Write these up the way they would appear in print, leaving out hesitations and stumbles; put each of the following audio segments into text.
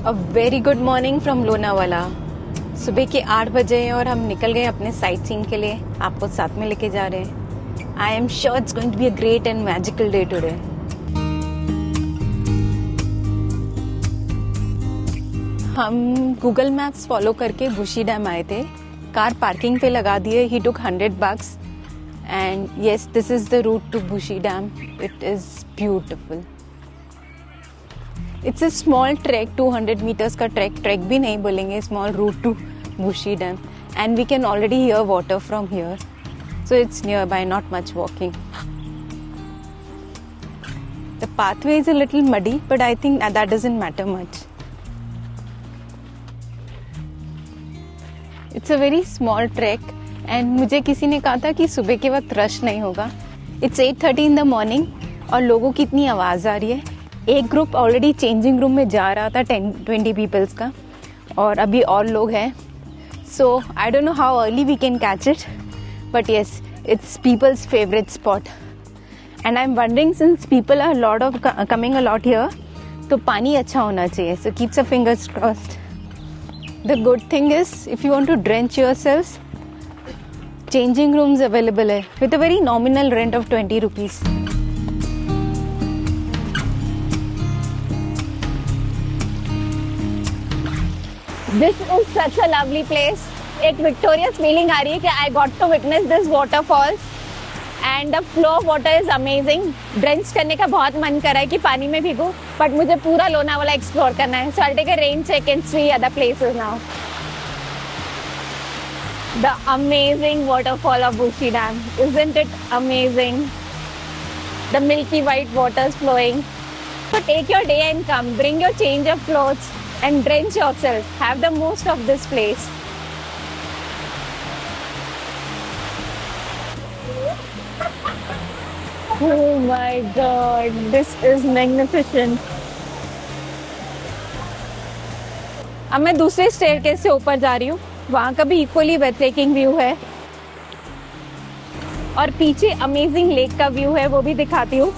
A very good morning from Lonavala. सुबह के 8 बजे हैं और हम निकल गए अपने साइट सीइंग के लिए। आपको साथ में लेके जा रहे हैं। I am sure it's going to be a great and magical day today. हम गूगल मैप्स फॉलो करके बुशी डैम आए थे। कार पार्किंग पे लगा दिए। He took $100 and yes, this is the route to Bhushi Dam. It is beautiful. It's a small track, 200 metres का track भी नहीं बोलेंगे, small route to Bhushi Dam, and we can already hear water from here, so it's near by, not much walking. The pathway is a little muddy, but I think that doesn't matter much. It's a very small trek, and मुझे किसी ने कहा था कि सुबह के वक्त rush नहीं होगा. It's 8:30 in the morning और लोगों की इतनी आवाज़ आ रही है. एक ग्रुप ऑलरेडी चेंजिंग रूम में जा रहा था 10-20 पीपल्स का, और अभी और लोग हैं. So I don't know how early we can catch it, but yes, it's people's favourite spot. And I am wondering, since people are lot of coming a lot here, तो पानी अच्छा होना चाहिए. So keeps a fingers crossed. The good thing is, if you want to drench yourselves, changing rooms available है with a very nominal rent of 20 rupees. This is such a lovely place. एक victorious feeling आ रही है कि I got to witness this waterfalls and the flow of water is amazing. Drench करने का बहुत मन कर रहा है कि पानी में भीगूं, but मुझे पूरा लोनावाला explore करना है. So I'll take a rain check and see other places now. The amazing waterfall of Bushi Dam, isn't it amazing? The milky white waters flowing. So take your day and come. Bring your change of clothes and drench yourself. Have the most of this place. Oh my God, this is magnificent. अब मैं दूसरे staircase से ऊपर जा रही हूँ. वहाँ का भी इक्वली ब्रेथटेकिंग व्यू है, और पीछे अमेजिंग लेक का व्यू है, वो भी दिखाती हूँ.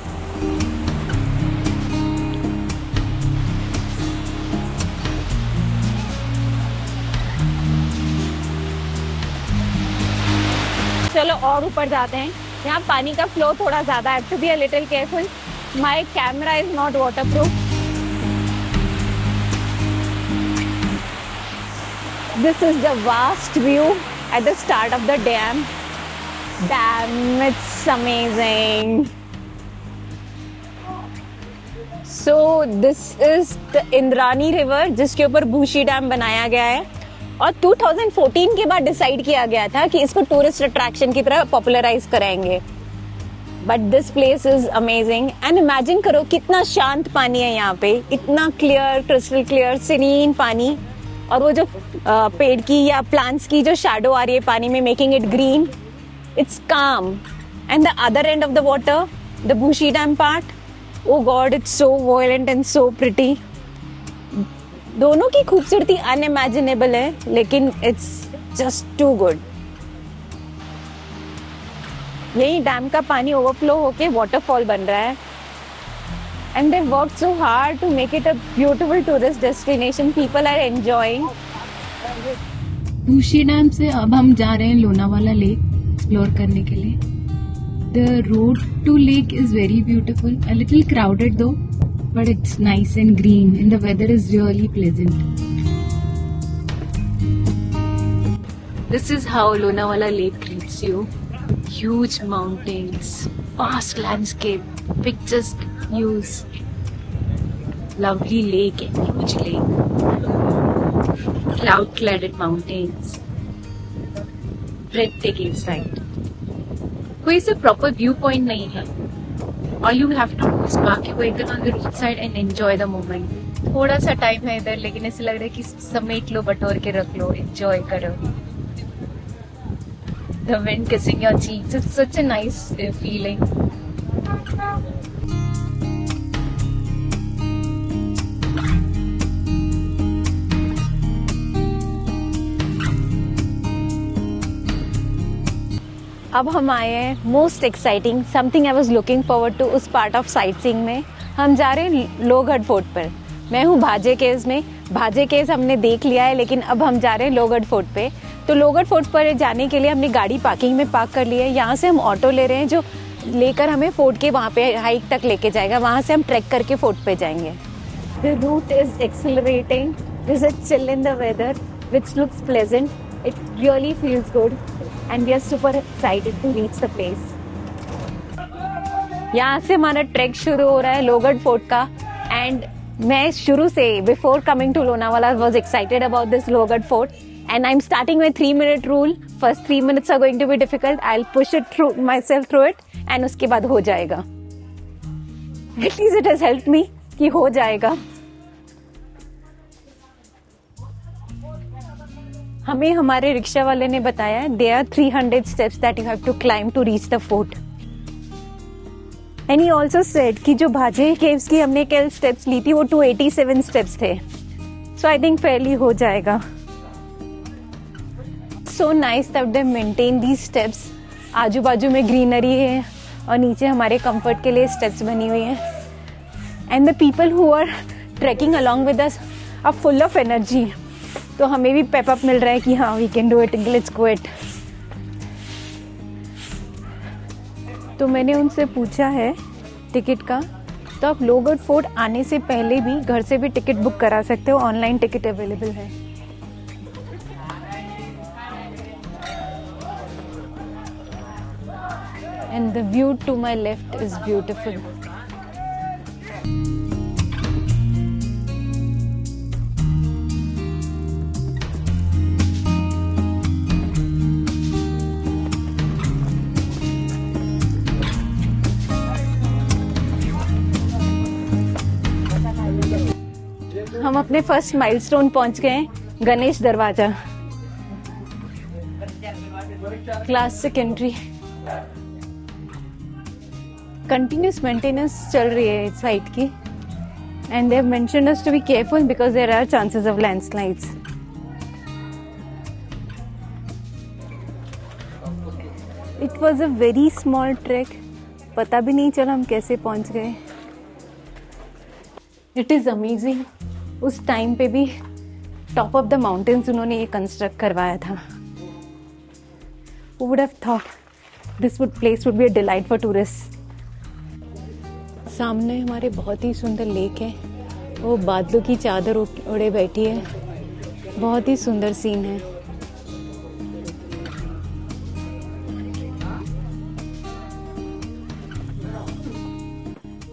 चलो और ऊपर जाते हैं. यहाँ पानी का फ्लो थोड़ा ज्यादा है. To be a little careful. My camera is not waterproof. This is the vast view at the start of the dam. Dam, it's amazing. So this is the Indrayani river, जिसके ऊपर बुशी डैम बनाया गया है, और 2014 के बाद डिसाइड किया गया था कि इसको टूरिस्ट अट्रैक्शन की तरह पॉपुलराइज कराएंगे. But this place is amazing. And imagine करो कितना शांत पानी है यहाँ पे, इतना क्लियर, क्रिस्टल क्लियर, सीरीन पानी, और वो जो पेड़ की या प्लांट्स की जो शैडो आ रही है पानी में, making it green. It's calm. And the other end of the water, the Bhushi Dam part, oh God, it's so violent and so pretty. दोनों की खूबसूरती अनइमेजिनेबल है, लेकिन इट्स जस्ट टू गुड. यही डैम का पानी ओवरफ्लो होके वाटरफॉल बन रहा है. And they work so hard to make it a beautiful tourist destination. People are enjoying. Bhushi Dam से अब हम जा रहे हैं लोनावाला लेक एक्सप्लोर करने के लिए. The road to lake is very beautiful, a little crowded though, but it's nice and green and the weather is really pleasant. This is how Lonavala Lake greets you. Huge mountains, vast landscape, picturesque views, lovely lake and huge lake, cloud-cladded mountains, breathtaking sight. कोई से proper viewpoint नहीं है. All you have to do is park your vehicle on the roadside and enjoy the moment. थोड़ा सा time है इधर, लेकिन ऐसे लग रहा है कि समेट लो, बटोर के रख लो, enjoy करो. The wind kissing your cheeks, it's such a nice feeling. अब हम आए हैं most exciting, something I was looking forward to, उस पार्ट ऑफ साइट सीइंग में. हम जा रहे हैं लोहगढ़ फोर्ट पर. मैं हूँ भाजे केव्स में। भाजे केव्स हमने देख लिया है, लेकिन अब हम जा रहे हैं लोहगढ़ फोर्ट पे। तो लोहगढ़ फोर्ट पर जाने के लिए हमने गाड़ी पार्किंग में पार्क कर ली है। यहाँ से हम ऑटो ले रहे हैं जो लेकर हमें फोर्ट के वहाँ पे हाइक तक लेके जाएगा। वहाँ से हम ट्रैक करके फोर्ट पे जाएंगे। The route is exhilarating. There's a chill in the weather, which looks pleasant. It really feels good, and we are super excited to reach the place. यहाँ से हमारा ट्रैक शुरू हो रहा है लोहगढ़ फोर्ट का। एंड मैं शुरू से before coming to Lonavala was excited about this Lohagad fort, and I'm starting with 3-minute rule. First 3 minutes are going to be difficult. I'll push it through myself through it, and उसके बाद हो जाएगा। At least it has helped me कि हो जाएगा। हमें हमारे rickshaw वाले ने बताया there are 300 steps that you have to climb to reach the fort. And he also said कि जो भाजे केव्स की हमने कल स्टेप्स ली थी वो 287 स्टेप्स थे। So I think fairly हो जाएगा। So nice that they maintain these steps. आजू बाजू में ग्रीनरी है और नीचे हमारे कंफर्ट के लिए स्टेप्स बनी हुई हैं। And the people who are trekking along with us are full of energy. तो हमें भी पेप अप मिल रहा है कि हाँ we can do it, let's go it. तो मैंने उनसे पूछा है टिकट का, तो आप लोहगढ़ फोर्ट आने से पहले भी घर से भी टिकट बुक करा सकते हो। ऑनलाइन टिकट अवेलेबल है। And the view to my left is beautiful. हम अपने फर्स्ट माइलस्टोन पहुंच गए हैं, गणेश दरवाजा, क्लास सेकेंडरी। कंटिन्यूस मेंटेनेंस चल रही है इस साइट की। And they have mentioned us to be careful because there are chances of landslides. It was a very small track, पता भी नहीं चला हम कैसे पहुंच गए। इट इज अमेजिंग, उस टाइम पे भी टॉप ऑफ द माउंटेन्स उन्होंने ये कंस्ट्रक्ट करवाया था। Who would have thought this place would be a delight for tourists? सामने हमारे बहुत ही सुंदर लेक है, वो बादलों की चादर ओढ़े बैठी है, बहुत ही सुंदर सीन है।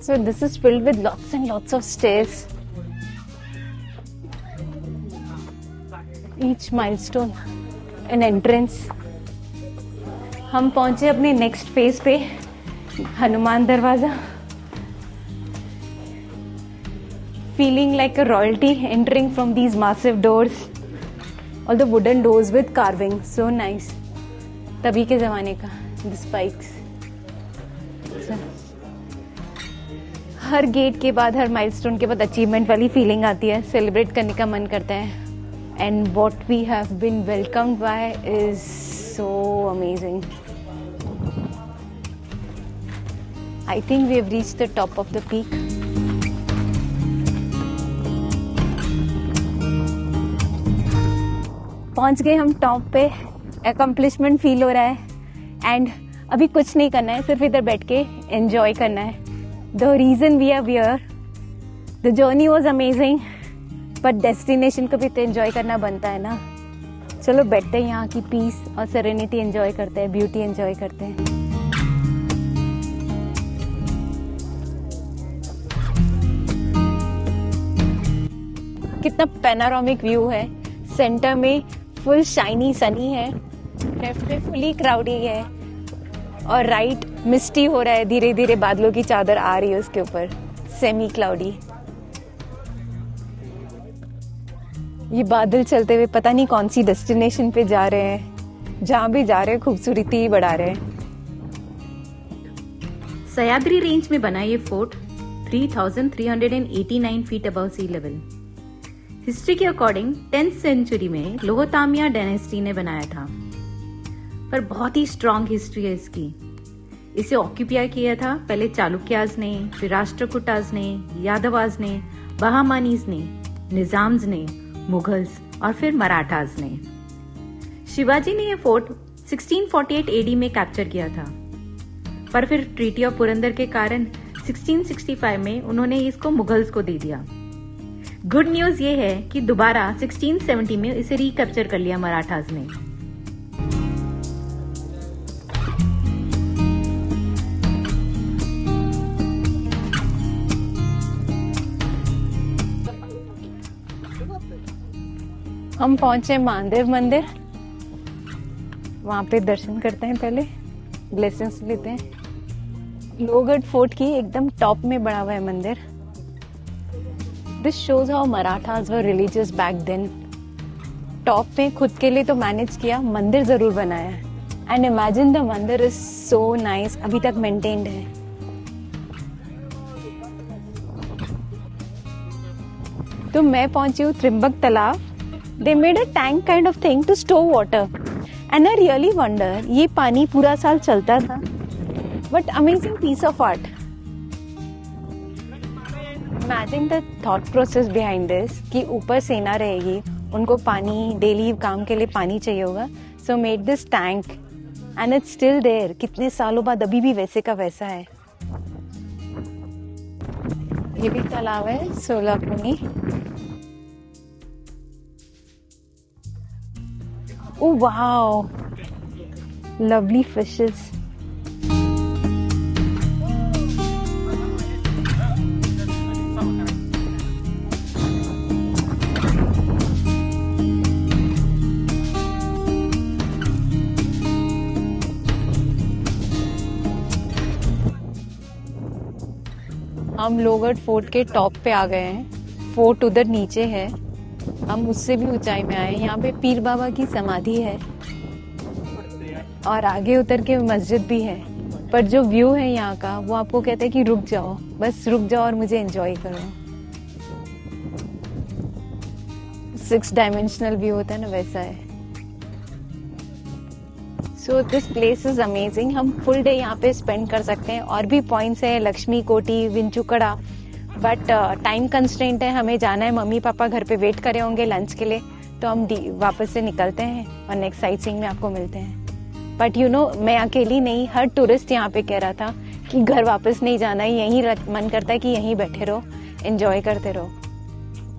So this is filled with lots and lots of stairs. Each milestone an entrance. हम पहुंचे अपने नेक्स्ट फेज पे, हनुमान दरवाजा। Feeling like a royalty entering from these massive doors. All the wooden doors with carving, so nice. तभी के जमाने का, the spikes. Her gate के बाद, हर माइलस्टोन के बाद अचीवमेंट वाली फीलिंग आती है, सेलिब्रेट करने का मन करता है। And what we have been welcomed by is so amazing. I think we have reached the top of the peak. पहुंच गए हम टॉप पे, accomplishment फील हो रहा है। एंड अभी कुछ नहीं करना है, सिर्फ इधर बैठ के एंजॉय करना है। The reason we are here, the journey was amazing, but destination को भी तो एंजॉय करना बनता है ना। चलो बैठते हैं, यहाँ की पीस और सेरेनिटी एंजॉय करते हैं, ब्यूटी एंजॉय करते हैं। कितना पैनोरामिक व्यू है। सेंटर में फुल शाइनी सनी है, लेफ्ट में फुली क्राउडी है, और राइट मिस्टी हो रहा है, धीरे धीरे बादलों की चादर आ रही है उसके ऊपर, सेमी क्लाउडी। ये बादल चलते हुए पता नहीं कौन सी डेस्टिनेशन पे जा रहे हैं। जहां भी जा रहे हैं खूबसूरती ही बढ़ा रहे हैं। सह्याद्री रेंज में बना ये fort 3,389 feet above sea level. History के अकॉर्डिंग 10th सेंचुरी में लोहोतामिया डायनेस्टी ने बनाया था, पर बहुत ही स्ट्रॉन्ग हिस्ट्री है इसकी। इसे ऑक्यूपाई किया था पहले चालुक्याज ने, फिर राष्ट्रकूटाज ने, यादवाज ने, बहामानीज ने, निजाम्स ने, मुगल्स और फिर मराठास ने। शिवाजी ने यह फोर्ट 1648 एडी में कैप्चर किया था, पर फिर ट्रीटी ऑफ पुरंदर के कारण 1665 में उन्होंने इसको मुगल्स को दे दिया। गुड न्यूज ये है कि दोबारा 1670 में इसे रिकैप्चर कर लिया मराठास ने। हम पहुंचे महादेव मंदिर, वहां पे दर्शन करते हैं, पहले ब्लेसिंग्स लेते हैं। लोहगढ़ फोर्ट की एकदम टॉप में बना हुआ है मंदिर। This shows how Marathas were religious back then. Top में खुद के लिए तो मैनेज किया, मंदिर जरूर बनाया है। एंड इमेजिन द मंदिर इज सो नाइस, अभी तक मेंटेन्ड है। तो मैं पहुंची हूँ त्रिम्बक तालाब। They made a tank kind of thing to store water, and I really wonder ये पानी पूरा साल चलता था, but amazing piece of art. Imagine the thought process behind this कि ऊपर सेना रहेगी, उनको पानी डेली काम के लिए पानी चाहिए होगा, so made this tank and it's still there. कितने सालों बाद अभी भी वैसे का वैसा है। ये भी तालाब है सोलापुनी। Oh wow, lovely fishes. हम लोहगढ़ फोर्ट के टॉप पे आ गए हैं। फोर्ट उधर नीचे है, हम उससे भी ऊंचाई में आए। यहाँ पे पीर बाबा की समाधि है और आगे उतर के मस्जिद भी है, पर जो व्यू है यहाँ का वो आपको कहता है कि रुक जाओ, बस रुक जाओ और मुझे एंजॉय करो। 6 डायमेंशनल व्यू होता है ना, वैसा है। So this place is amazing. हम फुल डे यहाँ पे स्पेंड कर सकते हैं। और भी पॉइंट्स है, लक्ष्मी कोटी, विंचुकड़ा, बट टाइम कंस्ट्रेंट है, हमें जाना है। मम्मी पापा घर पे वेट करे होंगे लंच के लिए, तो हम वापस से निकलते हैं और नेक्स्ट साइट सीइंग में आपको मिलते हैं। बट यू नो, मैं अकेली नहीं, हर टूरिस्ट यहाँ पे कह रहा था कि घर वापस नहीं जाना है, यहीं मन करता है कि यहीं बैठे रहो, एंजॉय करते रहो।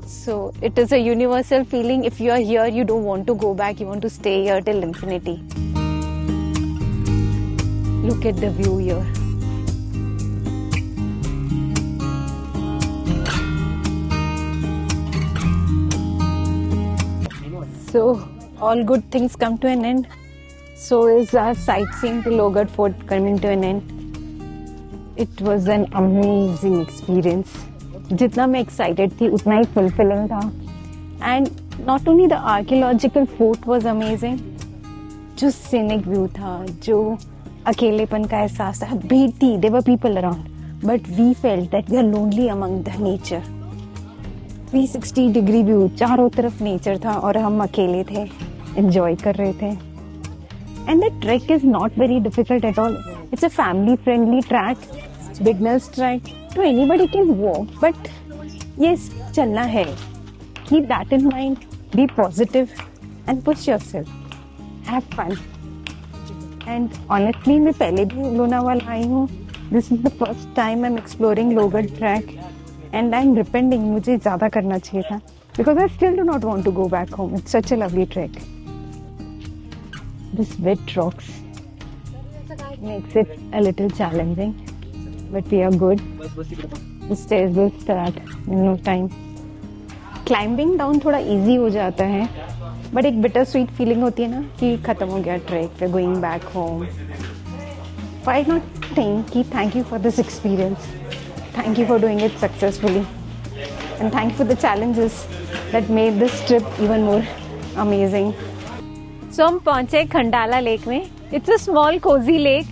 So it is a universal feeling. If you are here, you don't want to go back, you want to stay here till infinity. Look at the view here. So all good things come to an end. So is our sightseeing to Logar Fort coming to an end. It was an amazing experience. जितना मैं excited थी उतना ही fulfilling था. And not only the archaeological fort was amazing, जो scenic view था, जो अकेलेपन का एहसास था, भीड़ थी, there were people around, but we felt that we are lonely among the nature. 360 degree view, चारों तरफ नेचर था और हम अकेले थे, एंजॉय कर रहे थे। And the track is not very difficult at all. It's a family friendly track, beginners track, तो anybody can walk, but yes, चलना है। Keep that in mind, be positive and push yourself, have fun. And honestly मैं पहले भी लोनावाला आई हूँ। This is the first time I am exploring Lohagad track and I'm repenting, मुझे ज़्यादा करना चाहिए था, because I still do not want to go back home. It's such a lovely trek. This wet rocks makes it a little challenging, but we are good. The stairs will start in no time. Climbing down थोड़ा easy हो जाता है, but एक bitter sweet feeling होती है ना कि खत्म हो गया track, we're going back home. Why not think कि thank you for this experience. Thank you for doing it successfully, and thank you for the challenges that made this trip even more amazing. So हम पहुंचे Khandala lake में। It's a small cozy lake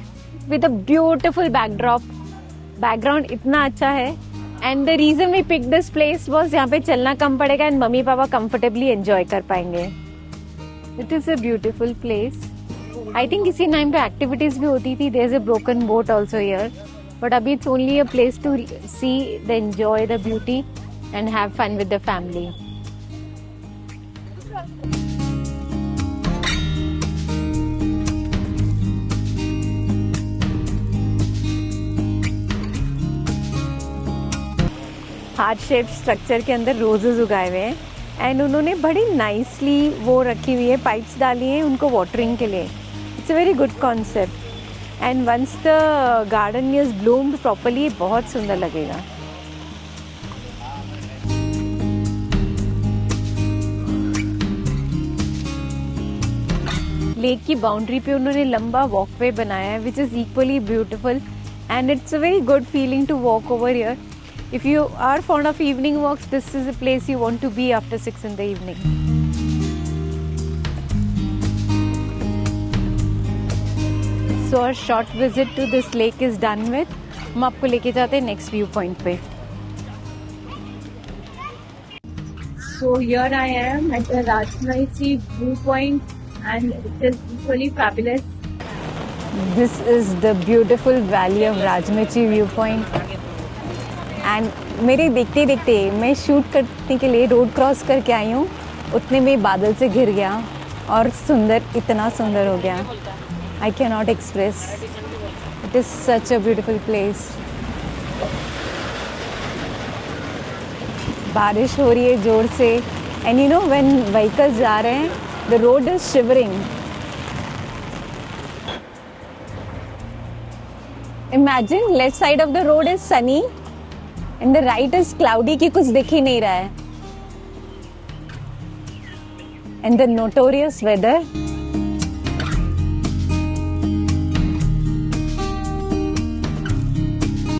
with a beautiful backdrop. Background इतना अच्छा है, and the reason we picked this place was यहाँ पे चलना कम पड़ेगा and mummy papa comfortably enjoy कर पाएंगे। It is a beautiful place. I think इसी टाइम पे activities भी होती थी। There is a broken boat also here. But abhi it's only a place to see, the enjoy the beauty, and have fun with the family. Heart shape structure के अंदर roses उगाए हुए हैं and उन्होंने बड़ी नाइसली वो रखी हुई है, पाइप्स डाली हैं उनको वाटरिंग के लिए. It's a very good concept and once the garden is bloomed properly बहुत सुंदर लगेगा. लेक की बाउंड्री पे उन्होंने लंबा वॉकवे बनाया है which is equally beautiful and it's a very good feeling to walk over here. If you are fond of evening walks, this is a place you want to be after 6 in the evening. So our short visit to this lake is done with. हम आपको लेके जाते हैं next view point पे. So here I am at the Rajmachi viewpoint and it is equally fabulous. This is the beautiful valley of Rajmachi viewpoint. And मेरे देखते देखते मैं शूट करने के लिए रोड क्रॉस करके आई हूँ, उतने में बादल से घिर गया और सुंदर, इतना सुंदर हो गया. I can not express. It is such a beautiful place. बारिश हो रही है जोर से and you know when vehicles जा रहे हैं the road is shivering. Imagine left side of the road is Sunny and the right is cloudy कि कुछ दिख ही नहीं रहा है. And the notorious weather